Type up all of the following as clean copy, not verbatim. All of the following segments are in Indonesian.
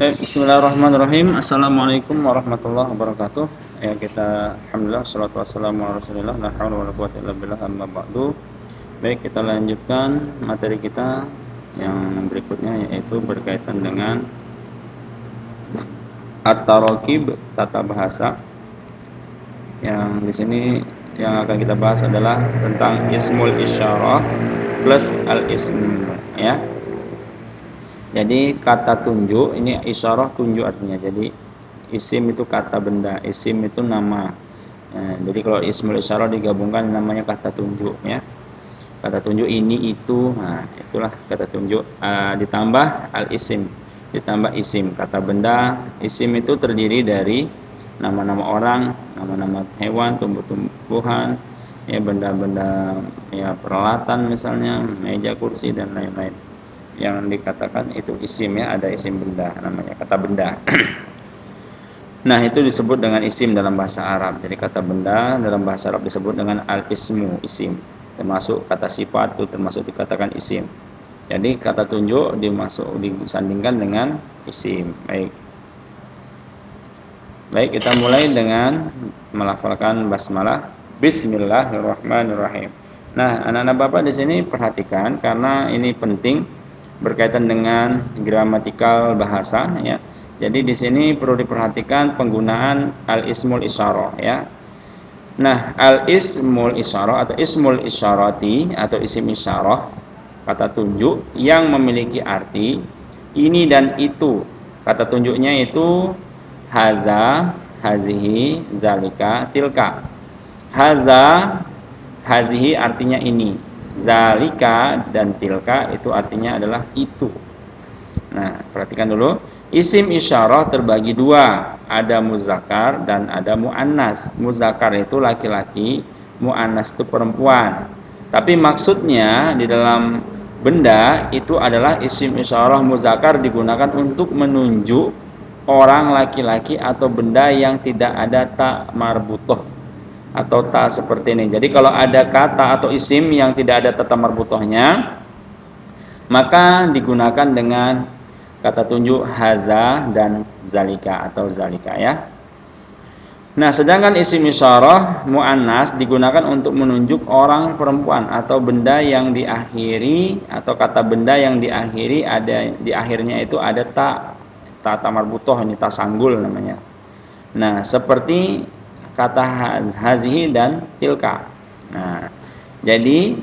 Bismillahirrahmanirrahim. Assalamualaikum warahmatullahi wabarakatuh. Ya, kita alhamdulillah salatu wassalamu ala Rasulillah la haula wala quwwata illa billah amma ba'du. Baik, kita lanjutkan materi kita yang berikutnya, yaitu berkaitan dengan at-tarakib, tata bahasa. Yang di sini yang akan kita bahas adalah tentang ismul isyarah plus al-ism, ya. Jadi kata tunjuk ini isyarah tunjuk artinya. Jadi isim itu kata benda, isim itu nama. Jadi kalau ismul isyarah digabungkan namanya kata tunjuk, ya. Kata tunjuk ini itu, nah itulah kata tunjuk. Ditambah al isim, ditambah isim kata benda. Isim itu terdiri dari nama-nama orang, nama-nama hewan, tumbuh-tumbuhan, ya, benda-benda, ya, peralatan misalnya meja, kursi dan lain-lain. Yang dikatakan itu isim, ya, ada isim benda namanya kata benda. Nah, itu disebut dengan isim dalam bahasa Arab. Jadi kata benda dalam bahasa Arab disebut dengan al-ismu, isim. Termasuk kata sifat itu termasuk dikatakan isim. Jadi kata tunjuk disandingkan dengan isim. Baik, kita mulai dengan melafalkan basmalah. Bismillahirrahmanirrahim. Nah, anak-anak Bapak di sini perhatikan karena ini penting berkaitan dengan gramatikal bahasa, ya. Jadi di sini perlu diperhatikan penggunaan al-ismul isyarah, ya. Nah, al-ismul isyarah atau ismul isyarati atau isim isyarah, kata tunjuk yang memiliki arti ini dan itu. Kata tunjuknya itu haza, hazihi, zalika, tilka. Haza, hazihi artinya ini. Zalika dan tilka itu artinya adalah itu. Nah, perhatikan dulu. Isim isyarah terbagi dua. Ada muzakkar dan ada muannas. Muzakkar itu laki-laki, muannas itu perempuan. Tapi maksudnya di dalam benda itu adalah isim isyarah muzakkar digunakan untuk menunjuk orang laki-laki atau benda yang tidak ada ta marbutoh atau ta seperti ini. Jadi kalau ada kata atau isim yang tidak ada tata marbutohnya, maka digunakan dengan kata tunjuk haza dan zalika atau zalika, ya. Nah, sedangkan isim isyarah muannas digunakan untuk menunjuk orang perempuan atau benda yang diakhiri atau kata benda yang diakhiri ada di akhirnya itu ada ta marbutoh, ini ta sanggul namanya. Nah, seperti kata hazihi dan tilka. Nah, jadi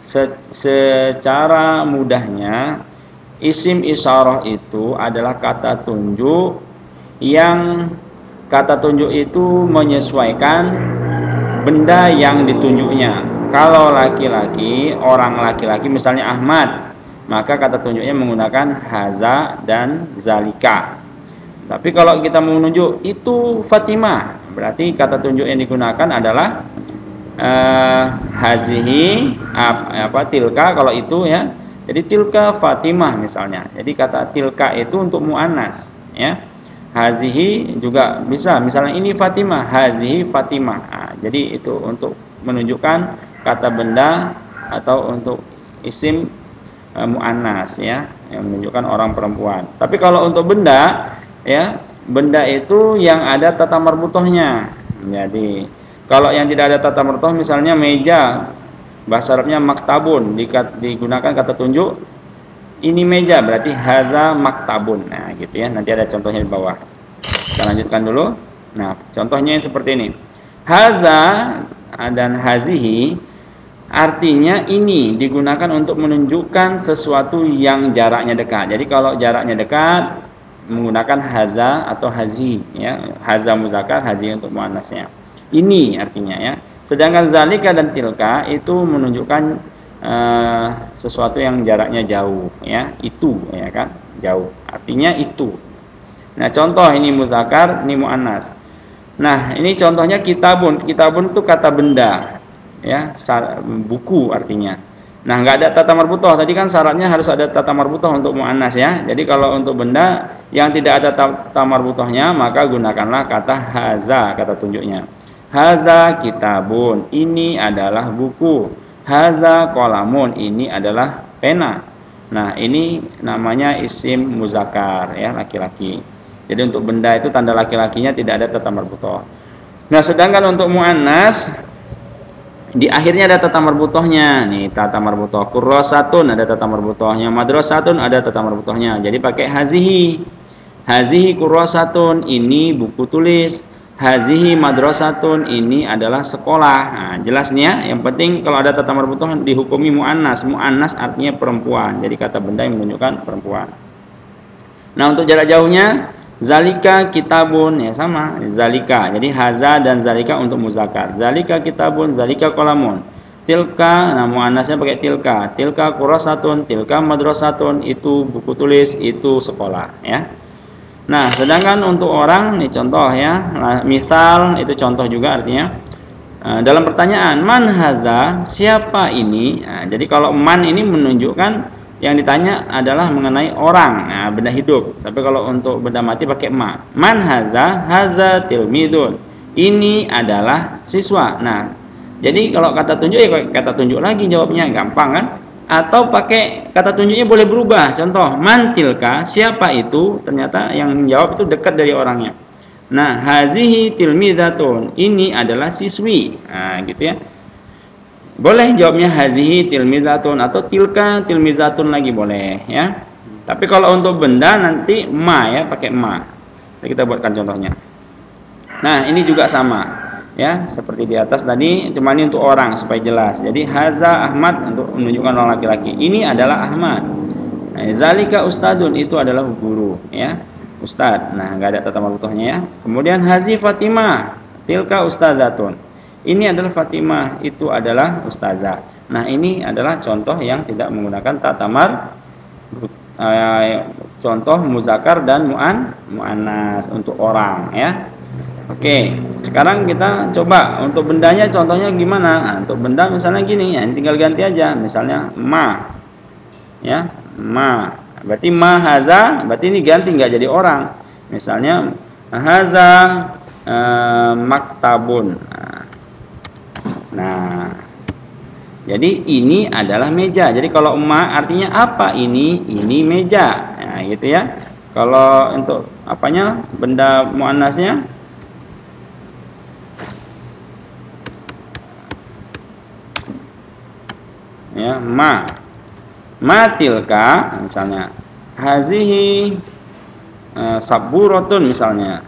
secara mudahnya isim isyarah itu adalah kata tunjuk yang kata tunjuk itu menyesuaikan benda yang ditunjuknya. Kalau laki-laki, orang laki-laki misalnya Ahmad, maka kata tunjuknya menggunakan haza dan zalika. Tapi kalau kita mau menunjuk itu Fatimah, berarti kata tunjuk yang digunakan adalah hazihi, tilka kalau itu, ya. Jadi tilka Fatimah misalnya. Jadi kata tilka itu untuk muannas, ya. Hazihi juga bisa, misalnya ini Fatimah, hazihi Fatimah. Nah, jadi itu untuk menunjukkan kata benda atau untuk isim muannas, ya, yang menunjukkan orang perempuan. Tapi kalau untuk benda, ya, benda itu yang ada tata marbutohnya. Jadi kalau yang tidak ada tata marbutoh, misalnya meja, bahasa Arabnya maktabun, digunakan kata tunjuk ini meja, berarti haza maktabun. Nah, gitu, ya. Nanti ada contohnya di bawah. Kita lanjutkan dulu. Nah, contohnya seperti ini. Haza dan hazihi artinya ini digunakan untuk menunjukkan sesuatu yang jaraknya dekat. Jadi kalau jaraknya dekat menggunakan haza atau hazi, ya. Haza muzakkar, hazi untuk muannasnya. Ini artinya, ya. Sedangkan zalika dan tilka itu menunjukkan sesuatu yang jaraknya jauh, ya. Itu, ya kan, jauh. Artinya itu. Nah, contoh ini muzakkar, ini muannas. Nah, ini contohnya kitabun. Kitabun itu kata benda, ya, buku artinya. Nah, nggak ada tata marbutoh. Tadi kan syaratnya harus ada tata marbutoh untuk muannas, ya. Jadi kalau untuk benda yang tidak ada tata marbutohnya, maka gunakanlah kata haza, kata tunjuknya. Haza kitabun, ini adalah buku. Haza qalamun, ini adalah pena. Nah, ini namanya isim muzakkar ya, laki-laki. Jadi untuk benda itu tanda laki-lakinya tidak ada tata marbutoh. Nah, sedangkan untuk muannas di akhirnya ada tata marbutohnya. Nih, tata marbutoh. Kurrasatun ada tata marbutohnya, madrasatun ada tata marbutohnya. Jadi pakai hazihi. Hazihi kurrasatun, ini buku tulis. Hazihi madrasatun, ini adalah sekolah. Nah, jelasnya yang penting kalau ada tata marbutoh dihukumi muannas. Muannas artinya perempuan. Jadi kata benda yang menunjukkan perempuan. Nah, untuk jarak jauhnya zalika kitabun, ya sama, zalika. Jadi haza dan zalika untuk muzakkar. Zalika kitabun, zalika qalamun. Tilka, nah muannasnya pakai tilka. Tilka kurasatun, tilka madrasatun, itu buku tulis, itu sekolah, ya. Nah, sedangkan untuk orang, nih contoh ya. Nah, misal itu contoh juga artinya. Dalam pertanyaan, man haza, siapa ini? Nah, jadi kalau man ini menunjukkan yang ditanya adalah mengenai orang, nah, benda hidup. Tapi kalau untuk benda mati pakai ma. Man haza, haza tilmidun. Ini adalah siswa. Nah, jadi kalau kata tunjuk ya kata tunjuk lagi jawabnya, gampang kan? Atau pakai kata tunjuknya boleh berubah. Contoh, man tilka, siapa itu? Ternyata yang menjawab itu dekat dari orangnya. Nah, hazihi tilmidatun, ini adalah siswi. Nah, gitu ya. Boleh jawabnya hazihi tilmizatun atau tilka tilmizatun lagi boleh ya. Tapi kalau untuk benda nanti ma ya, pakai ma. Jadi kita buatkan contohnya. Nah, ini juga sama ya, seperti di atas tadi, cuma ini untuk orang supaya jelas. Jadi haza Ahmad untuk menunjukkan orang laki-laki. Ini adalah Ahmad. Nah, zalika ustadzun, itu adalah guru ya. Ustadz. Nah, nggak ada tata marbutohnya ya. Kemudian hazi Fatimah, tilka ustadzatun. Ini adalah Fatimah, itu adalah ustazah. Nah, ini adalah contoh yang tidak menggunakan tata contoh muzakkar dan muannas untuk orang ya. Oke, sekarang kita coba untuk bendanya contohnya gimana? Nah, untuk benda misalnya gini ya, tinggal ganti aja. Misalnya ma. Ya, ma. Berarti ma haza, berarti ini ganti nggak jadi orang. Misalnya haza maktabun. Nah, jadi ini adalah meja. Jadi kalau ma artinya apa ini? Ini meja. Nah, gitu ya. Kalau untuk apanya? Benda muannasnya ya, ma. Matilka misalnya. Hazihi saburatun misalnya.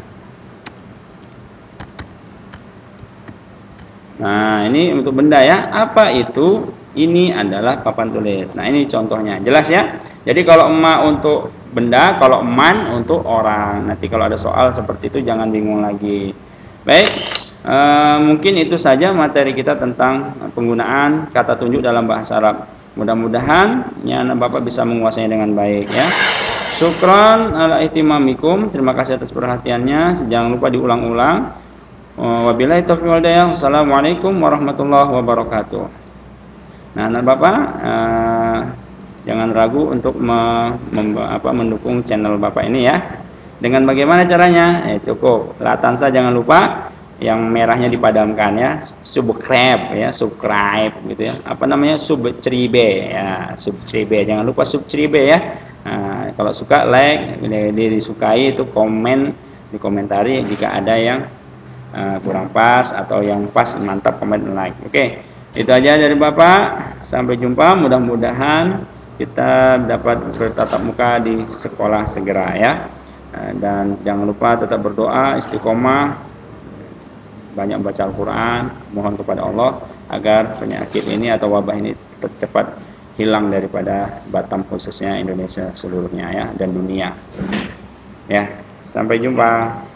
Nah, ini untuk benda ya. Apa itu? Ini adalah papan tulis. Nah, ini contohnya. Jelas ya? Jadi kalau ma untuk benda, kalau man untuk orang. Nanti kalau ada soal seperti itu jangan bingung lagi. Baik, mungkin itu saja materi kita tentang penggunaan kata tunjuk dalam bahasa Arab. Mudah-mudahan ya Bapak bisa menguasainya dengan baik ya. Syukran ala ihtimamikum. Terima kasih atas perhatiannya. Jangan lupa diulang-ulang. Wabillahi taufiq wal hidayah. Assalamualaikum warahmatullahi wabarakatuh. Nah, anak Bapak jangan ragu untuk mendukung channel Bapak ini ya. Dengan bagaimana caranya? Cukup latansa jangan lupa yang merahnya dipadamkan ya. Subscribe ya, subscribe gitu ya. Apa namanya? Subscribe ya, subscribe. Jangan lupa subscribe ya. Nah, kalau suka like, disukai itu komen, dikomentari jika ada yang kurang pas atau yang pas mantap komen like. Oke, itu aja dari Bapak. Sampai jumpa. Mudah-mudahan kita dapat bertatap muka di sekolah segera ya. Dan jangan lupa tetap berdoa, istiqomah, banyak baca Al-Quran, mohon kepada Allah agar penyakit ini atau wabah ini cepat hilang daripada Batam khususnya Indonesia seluruhnya ya dan dunia. Ya, sampai jumpa.